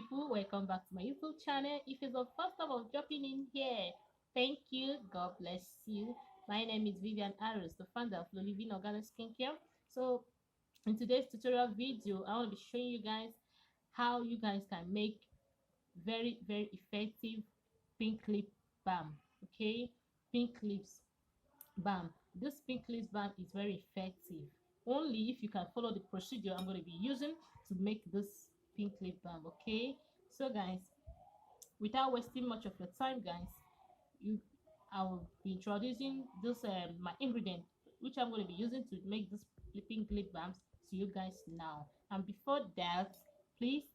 people, welcome back to my YouTube channel. If it's the first time of dropping in here, thank you. God bless you. My name is Vivian Aros, the founder of Living Organic Skincare. So in today's tutorial video, I want to be showing you guys how you guys can make very effective pink lip balm. Okay, pink lips balm. This pink lips balm is very effective only if you can follow the procedure I'm going to be using to make this pink lip balm. Okay, so guys, without wasting much of your time, guys, you I will be introducing this my ingredient which I'm going to be using to make this pink lip balms to you guys now. And before that, please,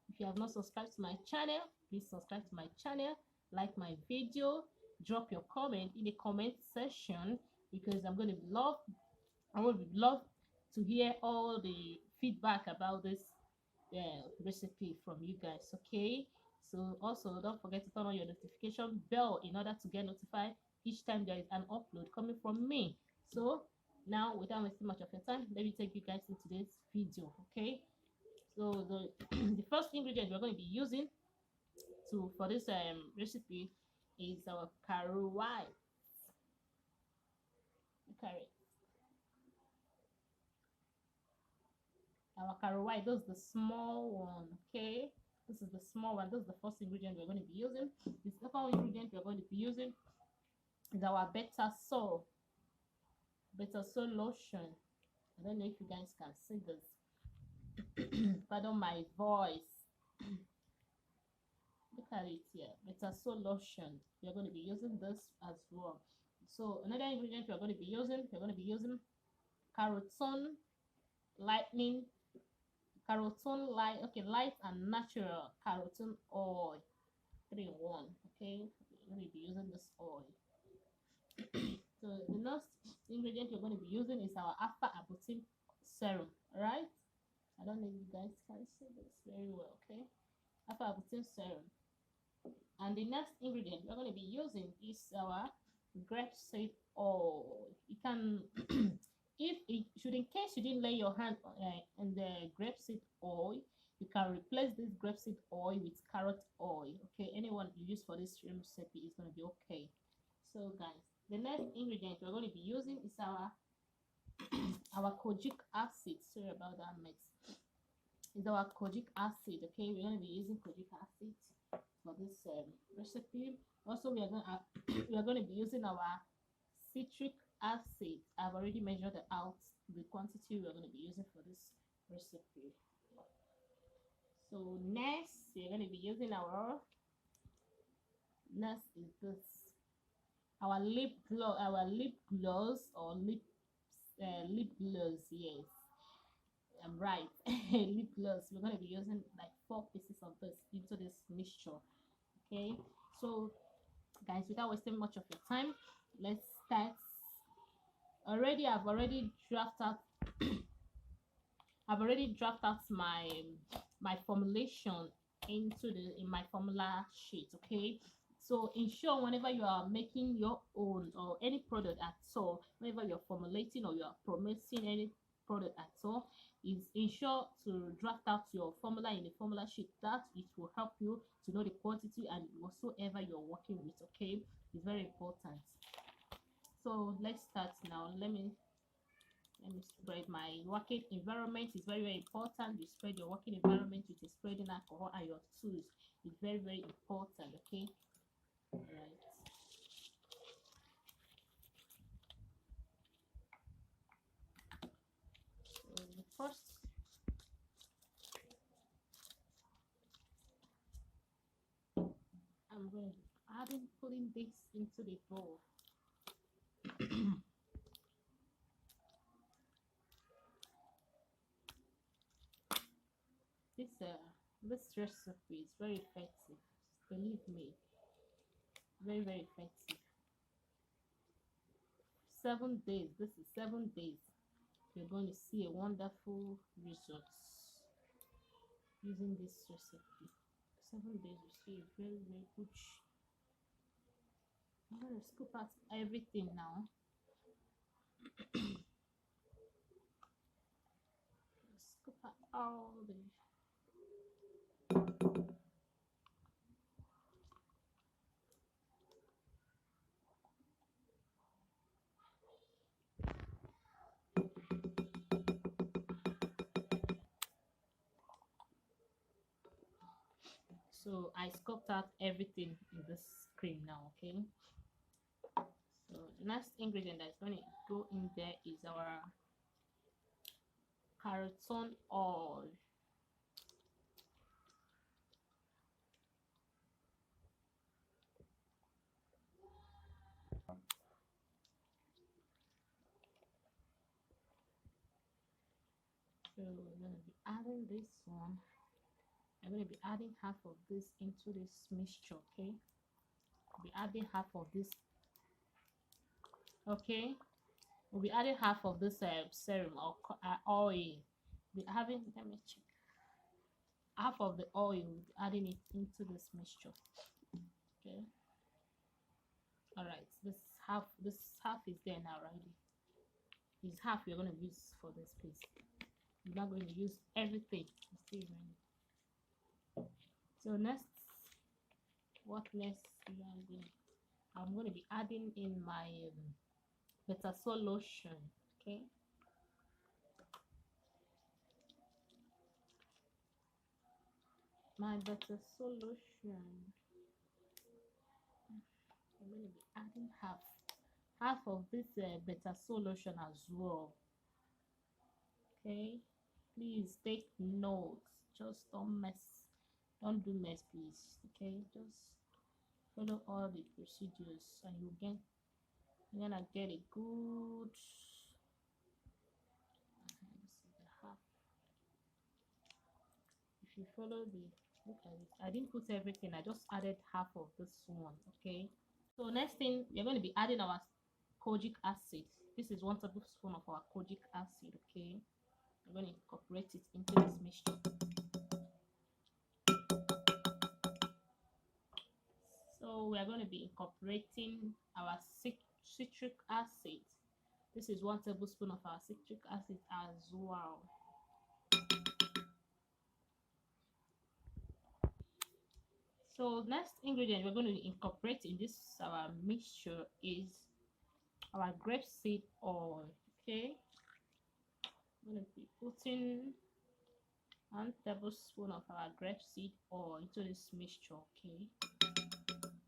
if you have not subscribed to my channel, please subscribe to my channel, like my video, drop your comment in the comment section, because I would love to hear all the feedback about this recipe from you guys. Okay, so also don't forget to turn on your notification bell in order to get notified each time there is an upload coming from me. So now, without wasting much of your time, let me take you guys into this video. Okay, so the the first ingredient we're going to be using for this recipe is our carrot white. Carrot Our carrot white, this is the small one. Okay, this is the small one. This is the first ingredient we're going to be using. The second ingredient we're going to be using is our better soul lotion. I don't know if you guys can see this. Pardon my voice. Look at it here. Better soul lotion. We're going to be using this as well. So another ingredient we're going to be using carotene lightning carotene light okay light and natural carotene oil, 3 in 1. Okay, we're going to be using this oil. So the next ingredient we're going to be using is our alpha arbutin serum. All right, I don't know if you guys can see this very well. Okay, alpha arbutin serum. And the next ingredient we're going to be using is our grapeseed oil. You can if it should, in case you didn't lay your hand on the grapeseed oil, you can replace this grapeseed oil with carrot oil. Okay, anyone you use for this recipe is going to be okay. So guys, the next ingredient we're going to be using is our our kojic acid. Sorry about that mix. Is our kojic acid. Okay, we're going to be using kojic acid for this recipe. Also, we are going to be using our citric acid. I've already measured out the quantity we're going to be using for this recipe. So next, we're going to be using next is this our lip gloss or lip gloss. Yes, I'm right. Lip gloss. We're going to be using like 4 pieces of this into this mixture. Okay, so guys, without wasting much of your time, let's start. I've already drafted out my formulation in my formula sheet. Okay, so ensure whenever you are making your own or any product at all, whenever you're formulating or you are promoting any product at all, is ensure to draft out your formula in the formula sheet. That it will help you to know the quantity and whatsoever you're working with. Okay, it's very important. So let's start now. Let me spread my working environment. Is very important. You spread your working environment with a spreading alcohol and your tools. It's very important. Okay, all right. So the first, I'm going to be putting this into the bowl. This recipe is very effective. Believe me, very effective. 7 days. This is 7 days. You're going to see a wonderful results using this recipe. 7 days, you see a very good. I'm going to scoop out everything now. Scoop out all the So I scoped out everything in this cream now. Okay, so the next ingredient that's going to go in there is our carrotone oil. So we're going to be adding this one. I'm going to be adding half of this into this mixture. Okay, we'll be adding half of this. Okay, we'll be adding half of this serum or oil. Be having, let me check, half of the oil. We'll be adding it into this mixture. Okay, all right, this half is there now already. This half you're going to use for this piece. You're not going to use everything. So next, what next? I'm going to be adding in my betasol lotion. Okay, my betasol lotion. I'm going to be adding half of this betasol lotion as well. Okay, please take notes. Just don't do mess, please. Okay, just follow all the procedures and you're gonna get a good half. If you follow look at it, I didn't put everything, I just added half of this one. Okay, so next thing we're going to be adding our kojic acid. This is 1 tablespoon of our kojic acid. Okay, I'm going to incorporate it into this mixture. So we are going to be incorporating our citric acid. This is 1 tablespoon of our citric acid as well. So next ingredient we're going to incorporate in this our mixture is our grapeseed oil. Okay, I'm going to be putting 1 tablespoon of our grapeseed oil into this mixture. Okay,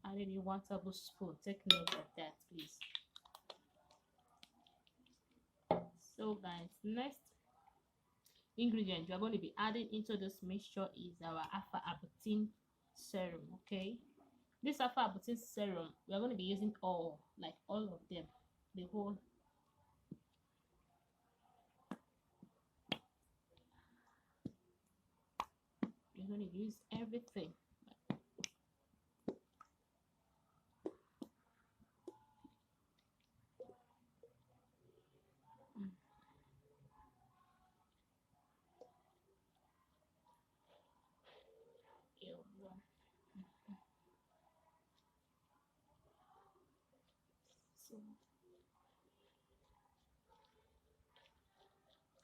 adding in 1 tablespoon. Take note of that, please. So guys, next ingredient we are going to be adding into this mixture is our alpha arbutin serum. Okay, this alpha arbutin serum we are going to be using all of them, the whole. We're going to use everything. So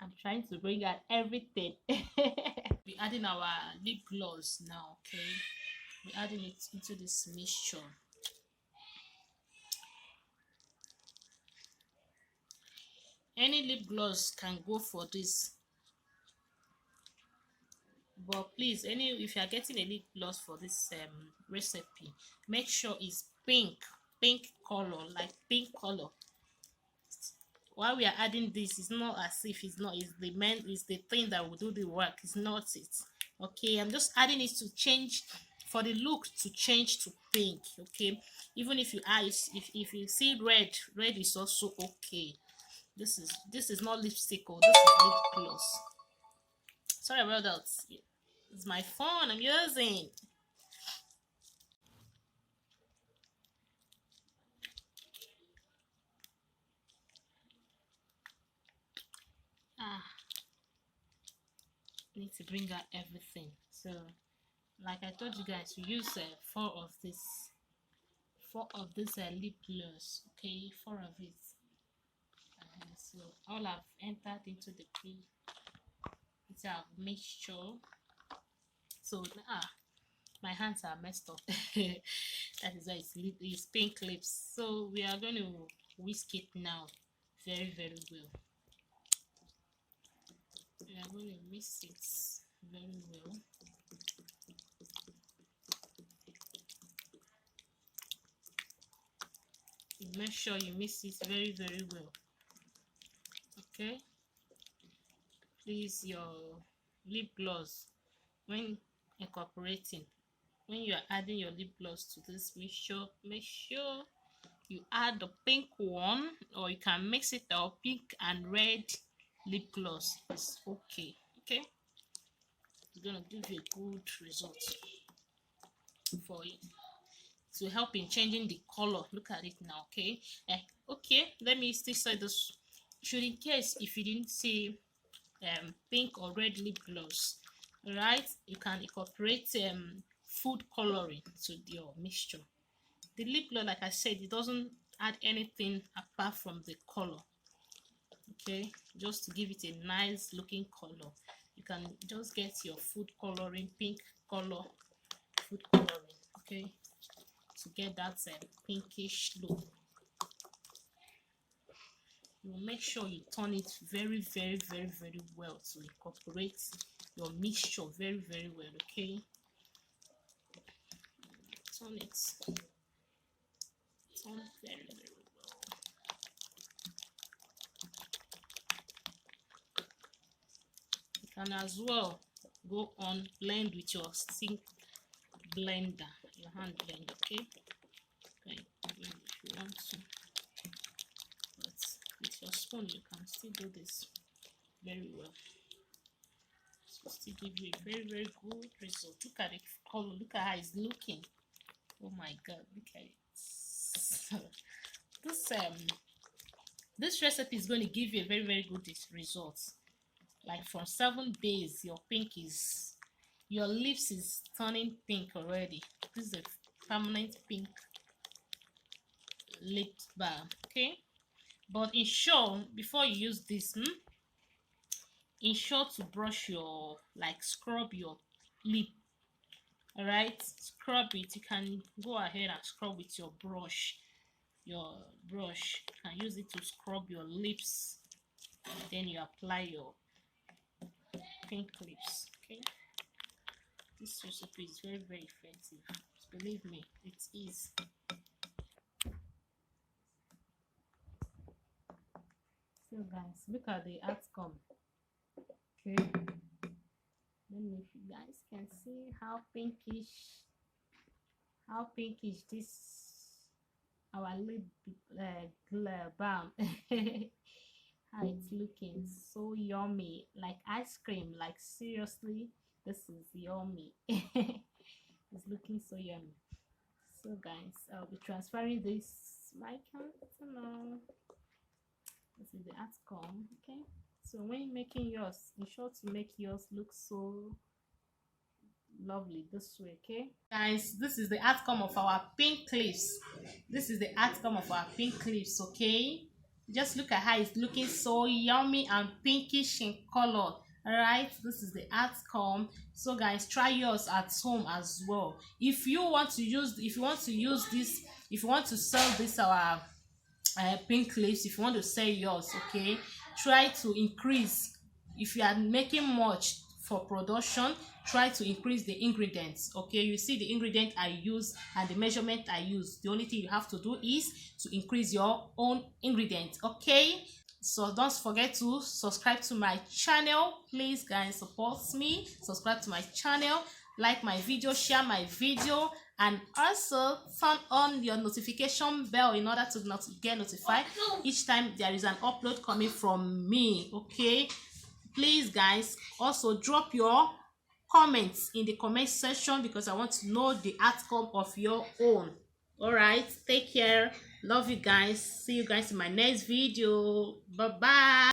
I'm trying to bring out everything. We're adding our lip gloss now. Okay, we're adding it into this mixture. Any lip gloss can go for this, but please, if you are getting a lip gloss for this recipe, make sure it's pink color, like pink color. While we are adding this, it's not as if it's the thing that will do the work. It's not it. Okay, I'm just adding it to change, for the look to change to pink. Okay, even if you add, if you see red is also okay. This is not lipstick, or this is lip gloss. Sorry about that. It's my phone I'm using. Need to bring out everything. So like I told you guys, we use four of this lip gloss. Okay, 4 of it. So all I've entered into the it's a mixture. So my hands are messed up. That is why it's pink lips. So we are going to whisk it now very well. We are going to mix it very well. Make sure you mix it very, very well. Okay, please, your lip gloss, when incorporating, when you are adding your lip gloss to this mixture, make sure you add the pink one, or you can mix it up. Pink and red lip gloss is okay. Okay, it's gonna give you a good result for it, to help in changing the color. Look at it now. Okay, okay, let me still say this. Should, in case if you didn't see pink or red lip gloss, right, you can incorporate food coloring to your mixture. The lip gloss, like I said, it doesn't add anything apart from the color. Okay, just to give it a nice looking color, you can just get your food coloring, pink color, food coloring, okay, to get that pinkish look. You make sure you turn it very, very, very, very well to incorporate your mixture very, very well. Okay, turn it, turn very, very well. You can as well go on blend with your stick blender, your hand blender. Okay, if you want to, but with your spoon you can still do this very well. So still give you a very, very good result. Look at the color, look at how it's looking. Oh my god, look at it. This recipe is going to give you a very, very good result. Like for 7 days, your lips is turning pink already. This is a permanent pink lip balm. Okay, but ensure before you use this, ensure to brush your, like, scrub your lip. All right, scrub it. You can go ahead and scrub with your brush. You can use it to scrub your lips, then you apply your pink lips. Okay, this recipe is very, very effective. Believe me, it is. So guys, look at the outcome. Okay, let me, if you guys can see how pinkish this our lip balm. How it's looking, so yummy, like ice cream. Like seriously, this is yummy. It's looking so yummy. So guys, I'll be transferring this my account now. This is the outcome. Okay, so when making yours, ensure to make yours look so lovely this way. Okay guys, this is the outcome of our pink clips. This is the outcome of our pink clips. Okay, just look at how it's looking, so yummy and pinkish in color. All right, this is the outcome. So guys, try yours at home as well. If you want to use this, if you want to sell this our pink clips, if you want to sell yours, okay, try to increase. If you are making much for production, try to increase the ingredients. Okay, you see the ingredient I use and the measurement I use. The only thing you have to do is to increase your own ingredients. Okay, so don't forget to subscribe to my channel. Please guys, support me, subscribe to my channel, like my video, share my video, and also turn on your notification bell in order to get notified each time there is an upload coming from me. Okay, please guys, also drop your comments in the comment section because I want to know the outcome of your own. All right, take care, love you guys, see you guys in my next video. Bye bye.